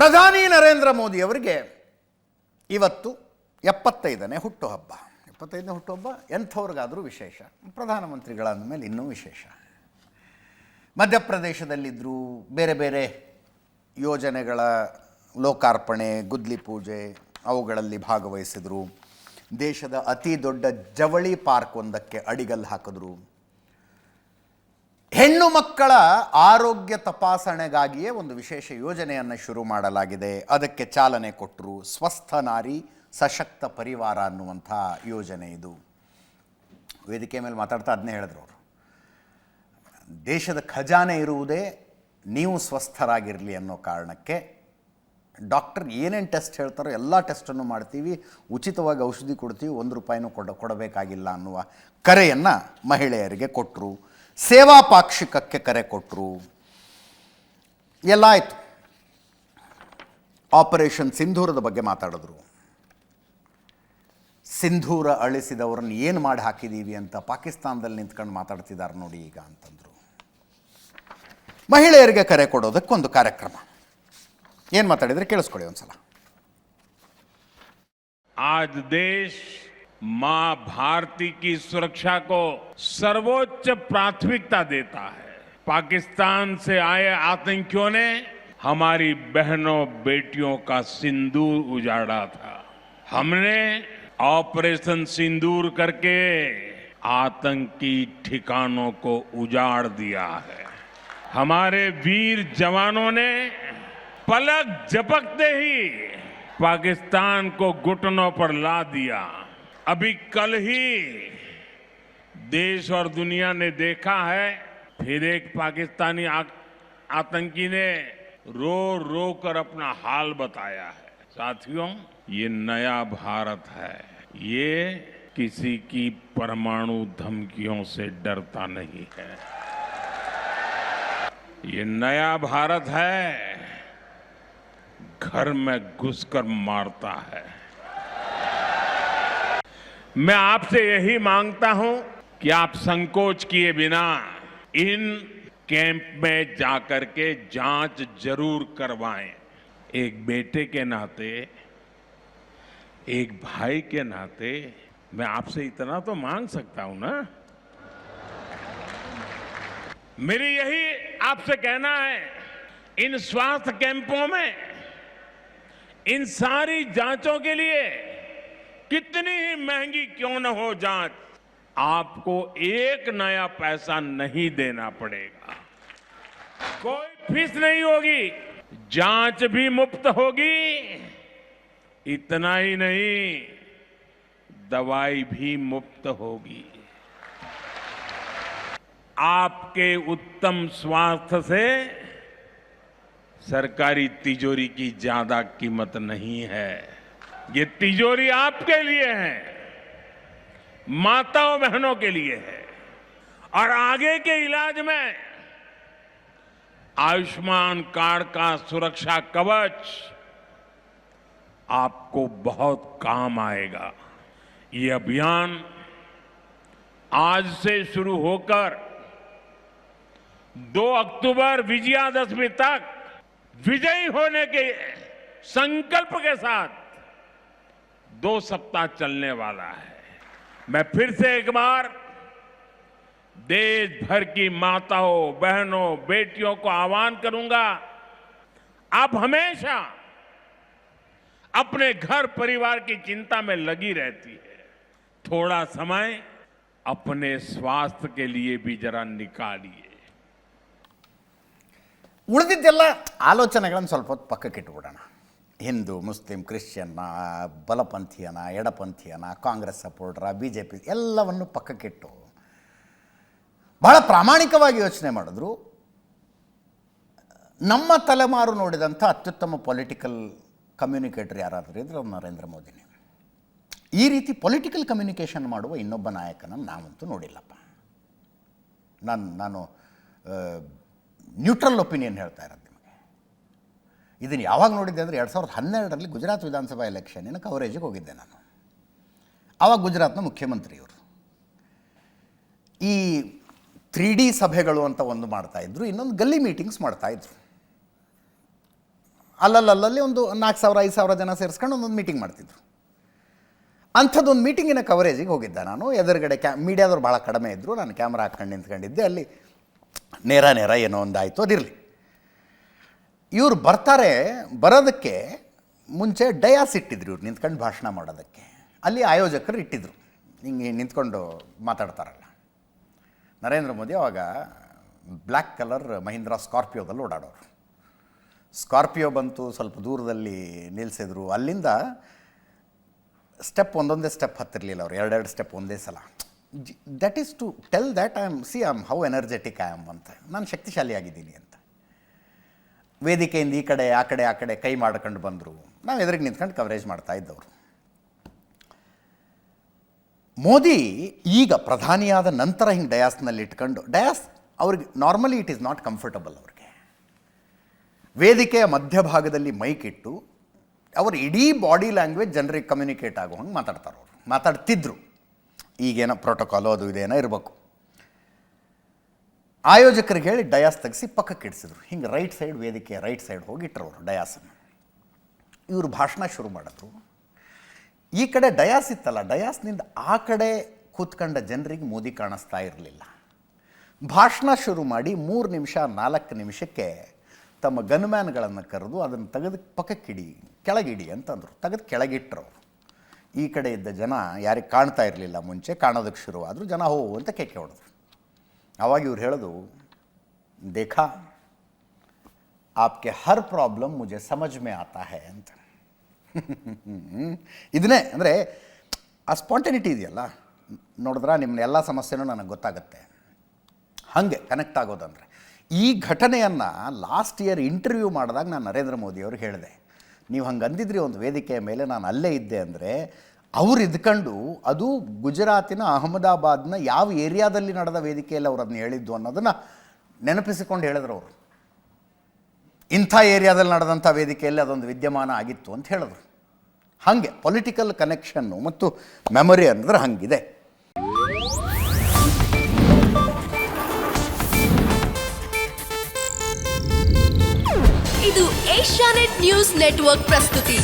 ಪ್ರಧಾನಿ ನರೇಂದ್ರ ಮೋದಿಯವರಿಗೆ ಇವತ್ತು 75ನೇ ಹುಟ್ಟುಹಬ್ಬ. 75ನೇ ಹುಟ್ಟುಹಬ್ಬ ಎಂಥವ್ರಿಗಾದರೂ ವಿಶೇಷ, ಪ್ರಧಾನಮಂತ್ರಿಗಳಾದ ಮೇಲೆ ಇನ್ನೂ ವಿಶೇಷ. ಮಧ್ಯಪ್ರದೇಶದಲ್ಲಿದ್ದರು, ಬೇರೆ ಬೇರೆ ಯೋಜನೆಗಳ ಲೋಕಾರ್ಪಣೆ, ಗುದ್ಲಿ ಪೂಜೆ ಅವುಗಳಲ್ಲಿ ಭಾಗವಹಿಸಿದರು. ದೇಶದ ಅತಿ ದೊಡ್ಡ ಜವಳಿ ಪಾರ್ಕ್ ಒಂದಕ್ಕೆ ಅಡಿಗಲ್ಲು ಹಾಕಿದ್ರು. ಹೆಣ್ಣು ಮಕ್ಕಳ ಆರೋಗ್ಯ ತಪಾಸಣೆಗಾಗಿಯೇ ಒಂದು ವಿಶೇಷ ಯೋಜನೆಯನ್ನು ಶುರು ಮಾಡಲಾಗಿದೆ. ಅದಕ್ಕೆ ಚಾಲನೆ ಕೊಟ್ಟರು. ಸ್ವಸ್ಥ ನಾರಿ ಸಶಕ್ತ ಪರಿವಾರ ಅನ್ನುವಂಥ ಯೋಜನೆ ಇದು. ವೇದಿಕೆ ಮೇಲೆ ಮಾತಾಡ್ತಾ ಅದನ್ನೇ ಹೇಳಿದ್ರು ಅವರು. ದೇಶದ ಖಜಾನೆ ಇರುವುದೇ ನೀವು ಸ್ವಸ್ಥರಾಗಿರಲಿ ಅನ್ನೋ ಕಾರಣಕ್ಕೆ ಡಾಕ್ಟರ್ ಏನೇನು ಟೆಸ್ಟ್ ಹೇಳ್ತಾರೋ ಎಲ್ಲ ಟೆಸ್ಟನ್ನು ಮಾಡ್ತೀವಿ, ಉಚಿತವಾಗಿ ಔಷಧಿ ಕೊಡ್ತೀವಿ, ₹1 ಕೊಡಬೇಕಾಗಿಲ್ಲ ಅನ್ನುವ ಕರೆಯನ್ನು ಮಹಿಳೆಯರಿಗೆ ಕೊಟ್ಟರು. ಸೇವಾ ಪಾಕ್ಷಿಕಕ್ಕೆ ಕರೆ ಕೊಟ್ಟರು. ಎಲ್ಲ ಆಯಿತು. ಆಪರೇಷನ್ ಸಿಂಧೂರದ ಬಗ್ಗೆ ಮಾತಾಡಿದ್ರು. ಸಿಂಧೂರ ಅಳಿಸಿದವ್ರನ್ನ ಏನು ಮಾಡಿ ಹಾಕಿದ್ದೀವಿ ಅಂತ ಪಾಕಿಸ್ತಾನದಲ್ಲಿ ನಿಂತ್ಕೊಂಡು ಮಾತಾಡ್ತಿದ್ದಾರೆ ನೋಡಿ ಈಗ ಅಂತಂದರು. ಮಹಿಳೆಯರಿಗೆ ಕರೆ ಕೊಡೋದಕ್ಕೊಂದು ಕಾರ್ಯಕ್ರಮ. ಏನು ಮಾತಾಡಿದರೆ ಕೇಳಿಸ್ಕೊಳ್ಳಿ ಒಂದ್ಸಲ. आज देश मां भारती की सुरक्षा को सर्वोच्च प्राथमिकता देता है। पाकिस्तान से आए आतंकियों ने हमारी बहनों बेटियों का सिंदूर उजाड़ा था। हमने ऑपरेशन सिंदूर करके आतंकी ठिकानों को उजाड़ दिया है। हमारे वीर जवानों ने पलक झपकते ही पाकिस्तान को घुटनों पर ला दिया। अभी कल ही देश और दुनिया ने देखा है, फिर एक पाकिस्तानी आतंकी ने रो रो कर अपना हाल बताया है। साथियों, ये नया भारत है। ये किसी की परमाणु धमकियों से डरता नहीं है। ये नया भारत है, घर में घुसकर मारता है। मैं आपसे यही मांगता हूं कि आप संकोच किए बिना इन कैंप में जाकर के जांच जरूर करवाएं। एक बेटे के नाते, एक भाई के नाते मैं आपसे इतना तो मांग सकता हूं ना। मेरी यही आपसे कहना है, इन स्वास्थ्य कैंपों में इन सारी जांचों के लिए कितनी ही महंगी क्यों न हो जांच, आपको एक नया पैसा नहीं देना पड़ेगा। कोई फीस नहीं होगी, जांच भी मुफ्त होगी। इतना ही नहीं, दवाई भी मुफ्त होगी। आपके उत्तम स्वास्थ्य से सरकारी तिजोरी की ज्यादा कीमत नहीं है। ये तिजोरी आपके लिए है, माताओं बहनों के लिए है। और आगे के इलाज में आयुष्मान कार्ड का सुरक्षा कवच आपको बहुत काम आएगा। ये अभियान आज से शुरू होकर 2 अक्टूबर विजयादशमी तक विजयी होने के संकल्प के साथ 2 सप्ताह चलने वाला है। मैं फिर से एक बार देश भर की माताओं, बहनों, बेटियों को आह्वान करूंगा, आप हमेशा अपने घर परिवार की चिंता में लगी रहती है। थोड़ा समय अपने स्वास्थ्य के लिए भी जरा निकालिए। ಉಳಿದಿದ್ದೆಲ್ಲ ಆಲೋಚನೆಗಳನ್ನು ಸ್ವಲ್ಪ ಹೊತ್ತು ಪಕ್ಕಕ್ಕೆ ಇಟ್ಬಿಡೋಣ. ಹಿಂದೂ, ಮುಸ್ಲಿಂ, ಕ್ರಿಶ್ಚಿಯನ್ನ, ಬಲಪಂಥೀಯನ, ಎಡಪಂಥೀಯನ, ಕಾಂಗ್ರೆಸ್ ಸಪೋರ್ಟರ, BJP ಎಲ್ಲವನ್ನು ಪಕ್ಕಕ್ಕಿಟ್ಟು ಬಹಳ ಪ್ರಾಮಾಣಿಕವಾಗಿ ಯೋಚನೆ ಮಾಡಿದ್ರು. ನಮ್ಮ ತಲೆಮಾರು ನೋಡಿದಂಥ ಅತ್ಯುತ್ತಮ ಪೊಲಿಟಿಕಲ್ ಕಮ್ಯುನಿಕೇಟರ್ ಯಾರಾದರೂ ಇದ್ರೆ ಅವ್ರು ನರೇಂದ್ರ ಮೋದಿನೇ. ಈ ರೀತಿ ಪೊಲಿಟಿಕಲ್ ಕಮ್ಯುನಿಕೇಷನ್ ಮಾಡುವ ಇನ್ನೊಬ್ಬ ನಾಯಕನನ್ನು ನಾವಂತೂ ನೋಡಿಲ್ಲಪ್ಪ. ನಾನು ನ್ಯೂಟ್ರಲ್ ಒಪಿನಿಯನ್ ಹೇಳ್ತಾ ಇರೋದು ನಿಮಗೆ. ಇದನ್ನು ಯಾವಾಗ ನೋಡಿದ್ದೆ ಅಂದರೆ 2012ರಲ್ಲಿ ಗುಜರಾತ್ ವಿಧಾನಸಭಾ ಎಲೆಕ್ಷನ್ನಿನ ಕವರೇಜಿಗೆ ಹೋಗಿದ್ದೆ ನಾನು. ಆವಾಗ ಗುಜರಾತ್ನ ಮುಖ್ಯಮಂತ್ರಿಯವರು ಈ 3D ಸಭೆಗಳು ಅಂತ ಒಂದು ಮಾಡ್ತಾಯಿದ್ರು, ಇನ್ನೊಂದು ಗಲ್ಲಿ ಮೀಟಿಂಗ್ಸ್ ಮಾಡ್ತಾಯಿದ್ರು. ಅಲ್ಲಲ್ಲಿ ಒಂದು 4,000 5,000 ಜನ ಸೇರಿಸ್ಕೊಂಡು ಒಂದೊಂದು ಮೀಟಿಂಗ್ ಮಾಡ್ತಿದ್ರು. ಅಂಥದ್ದೊಂದು ಮೀಟಿಂಗಿನ ಕವರೇಜಿಗೆ ಹೋಗಿದ್ದೆ ನಾನು. ಎದುರುಗಡೆ ಮೀಡಿಯಾದವ್ರು ಭಾಳ ಕಡಿಮೆ ಇದ್ದರು. ನಾನು ಕ್ಯಾಮ್ರಾ ಹಾಕ್ಕೊಂಡು ನಿಂತ್ಕೊಂಡಿದ್ದೆ. ಅಲ್ಲಿ ನೇರ ಏನೋ ಒಂದಾಯಿತು, ಅದಿರಲಿ. ಇವ್ರು ಬರೋದಕ್ಕೆ ಮುಂಚೆ ಡಯಾಸ್ ಇಟ್ಟಿದ್ರು, ಇವ್ರು ನಿಂತ್ಕೊಂಡು ಭಾಷಣ ಮಾಡೋದಕ್ಕೆ. ಅಲ್ಲಿ ಆಯೋಜಕರು ಇಟ್ಟಿದ್ರು, ಹಿಂಗೆ ನಿಂತ್ಕೊಂಡು ಮಾತಾಡ್ತಾರಲ್ಲ. ನರೇಂದ್ರ ಮೋದಿ ಅವಾಗ ಬ್ಲ್ಯಾಕ್ ಕಲರ್ ಮಹೀಂದ್ರಾ ಸ್ಕಾರ್ಪಿಯೋದಲ್ಲಿ ಓಡಾಡೋರು. ಸ್ಕಾರ್ಪಿಯೋ ಬಂತು, ಸ್ವಲ್ಪ ದೂರದಲ್ಲಿ ನಿಲ್ಲಿಸಿದ್ರು. ಅಲ್ಲಿಂದ ಒಂದೊಂದೇ ಸ್ಟೆಪ್ ಹತ್ತಿರಲಿಲ್ಲ ಅವರು, 2 ಸ್ಟೆಪ್ ಒಂದೇ ಸಲ. That is to tell that I am how energetic I am ಅಂತ, ನಾನು ಶಕ್ತಿಶಾಲಿಯಾಗಿದ್ದೀನಿ ಅಂತ. ವೇದಿಕೆಯಿಂದ ಈ ಕಡೆ ಆ ಕಡೆ ಕೈ ಮಾಡ್ಕೊಂಡು ಬಂದರು. ನಾವು ಎದುರಿಗೆ ನಿಂತ್ಕೊಂಡು ಕವರೇಜ್ ಮಾಡ್ತಾ ಇದ್ದವರು. ಮೋದಿ ಈಗ ಪ್ರಧಾನಿಯಾದ ನಂತರ ಹಿಂಗೆ ಡಯಾಸ್ನಲ್ಲಿ ಇಟ್ಕೊಂಡು, ಡಯಾಸ್ ಅವ್ರಿಗೆ normally it is not comfortable. ಅವ್ರಿಗೆ ವೇದಿಕೆಯ ಮಧ್ಯಭಾಗದಲ್ಲಿ ಮೈಕ್ ಇಟ್ಟು ಅವ್ರ ಇಡೀ ಬಾಡಿ ಲ್ಯಾಂಗ್ವೇಜ್ ಜನರಿಗೆ ಕಮ್ಯುನಿಕೇಟ್ ಆಗೋ ಹಂಗೆ ಮಾತಾಡ್ತಿದ್ರು. ಈಗೇನೋ ಪ್ರೋಟೋಕಾಲು ಅದು ಇದೇನೋ ಇರಬೇಕು. ಆಯೋಜಕರಿಗೆ ಹೇಳಿ ಡಯಾಸ್ ತೆಗೆಸಿ ಪಕ್ಕಕ್ಕೆ ಇಡಿಸಿದ್ರು. ಹಿಂಗೆ ವೇದಿಕೆ ರೈಟ್ ಸೈಡ್ ಹೋಗಿ ಇಟ್ಟರು ಅವರು ಡಯಾಸನ್ನು. ಇವರು ಭಾಷಣ ಶುರು ಮಾಡಿದ್ರು. ಈ ಕಡೆ ಡಯಾಸ್ ಇತ್ತಲ್ಲ, ಡಯಾಸ್ನಿಂದ ಆ ಕಡೆ ಕೂತ್ಕೊಂಡ ಜನರಿಗೆ ಮೋದಿ ಕಾಣಿಸ್ತಾ ಇರಲಿಲ್ಲ. ಭಾಷಣ ಶುರು ಮಾಡಿ 3 ನಿಮಿಷ 4 ನಿಮಿಷಕ್ಕೆ ತಮ್ಮ ಗನ್ಮ್ಯಾನ್ಗಳನ್ನು ಕರೆದು ಅದನ್ನು ತೆಗೆದು ಪಕ್ಕಕ್ಕಿಡಿ, ಕೆಳಗಿಡಿ ಅಂತಂದರು. ತೆಗೆದು ಕೆಳಗಿಟ್ಟರು. ಈ ಕಡೆ ಇದ್ದ ಜನ ಯಾರಿಗೆ ಕಾಣ್ತಾ ಇರಲಿಲ್ಲ, ಮುಂಚೆ ಕಾಣೋದಕ್ಕೆ ಶುರುವಾದರು. ಜನ ಹೋ ಅಂತ ಕೇಕೆ ಹೊಡೆದ್ರು. ಆವಾಗ ಇವ್ರು ಹೇಳೋದು, ದೇಖಾ ಆಪ್ಕೆ ಹರ್ ಪ್ರಾಬ್ಲಮ್ ಮುझे ಸಮझ में आता है ಅಂತ. ಇದನ್ನೇ ಅಂದರೆ ಆ ಸ್ಪಾಂಟನಿಟಿ ಇದೆಯಲ್ಲ, ನೋಡಿದ್ರೆ ನಿಮ್ಮ ಎಲ್ಲ ಸಮಸ್ಯೆನೂ ನನಗೆ ಗೊತ್ತಾಗುತ್ತೆ. ಹಾಗೆ ಕನೆಕ್ಟ್ ಆಗೋದಂದರೆ ಈ ಘಟನೆಯನ್ನು ಲಾಸ್ಟ್ ಇಯರ್ ಇಂಟರ್ವ್ಯೂ ಮಾಡಿದಾಗ ನಾನು ನರೇಂದ್ರ ಮೋದಿಯವ್ರಿಗೆ ಹೇಳಿದೆ, ನೀವು ಹಂಗೆ ಅಂದಿದ್ರಿ ಒಂದು ವೇದಿಕೆಯ ಮೇಲೆ, ನಾನು ಅಲ್ಲೇ ಇದ್ದೆ ಅಂದರೆ ಅವ್ರು ಇದ್ಕೊಂಡು ಅದು ಗುಜರಾತಿನ ಅಹಮದಾಬಾದ್ನ ಯಾವ ಏರಿಯಾದಲ್ಲಿ ನಡೆದ ವೇದಿಕೆಯಲ್ಲಿ ಅವ್ರು ಅದನ್ನ ಹೇಳಿದ್ದು ಅನ್ನೋದನ್ನು ನೆನಪಿಸಿಕೊಂಡು ಹೇಳಿದ್ರು. ಅವರು ಇಂಥ ಏರಿಯಾದಲ್ಲಿ ನಡೆದಂಥ ವೇದಿಕೆಯಲ್ಲಿ ಅದೊಂದು ವಿದ್ಯಮಾನ ಆಗಿತ್ತು ಅಂತ ಹೇಳಿದ್ರು. ಹಾಗೆ ಪೊಲಿಟಿಕಲ್ ಕನೆಕ್ಷನ್ನು ಮತ್ತು ಮೆಮೊರಿ ಅಂದರೆ ಹಂಗಿದೆ. ಇದು ಏಷ್ಯಾನೆಟ್ ನ್ಯೂಸ್ ನೆಟ್ವರ್ಕ್ ಪ್ರಸ್ತುತಿ.